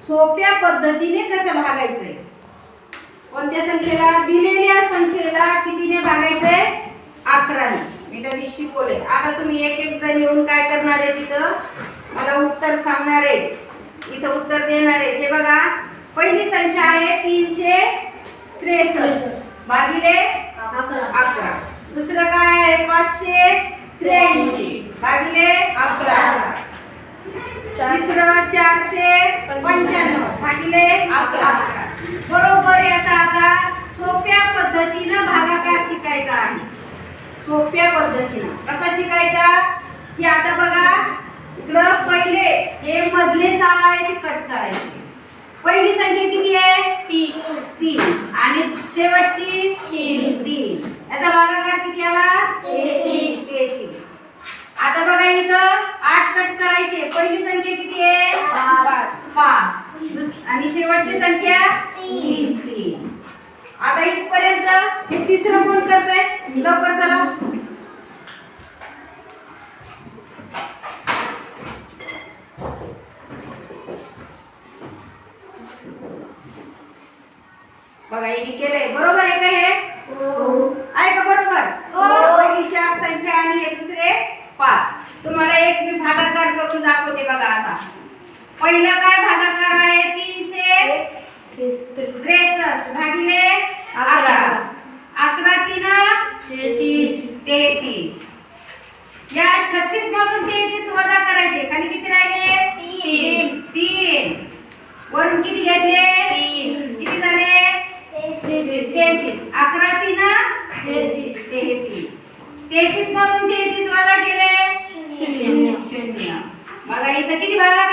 सोप्या पद्धतीने कसं भागायचंय. कोणत्या संख्येला? दिलेल्या संख्येला कितीने भागायचंय? 11 ने. मी त्या दिवशी शिकवले. आता तुम्ही एक एक जण येऊन काय करणार आहे, तिथं मला उत्तर सांगणार आहे, इथं उत्तर देणार आहे. हे बघा, पहिली संख्या आहे 363 भागिले 11. दुसरं काय आहे? 583 भागिले 11. तिसरं 495 भागिले 11. बरोबर. याचा आता सोप्या पद्धतीनं भागाकार शिकायचा आहे. सोप्या पद्धतीनं कसा शिकायचा की आता बघा, इकडं पहिले हे मधले 6 आहे ते कट करायचे. पहिली संख्या किती आहे? 3 आणि शेवटची 3. याचा भागाकार किती आला? 33. आता बघा, इथं 8 कट करायचे. पहिली संख्या किती आहे? 5 आणि शेवटची संख्या 3. आता इथपर्यंत हे तिसरं कोण करतंय? लवकर चला. बघा, हे केलंय. बरोबर आहे का? हे आहे का? बरोबर. पहिली 4 संख्या आणि हे दुसरे 5. तुम्हाला एक मी भागाकार करून दाखवते बघा. असा पहिला काय भागाकार आहे? 363 भागिले 11. 11 3 33. या 36 मधून 33 वजा करायचे. खाली किती राहिले? 3. वरून किती घेतले? 3. किती झाले? 33. 11 3 33. 33 मधून 33 वजा केले 0. बघा, इथं किती भागाकार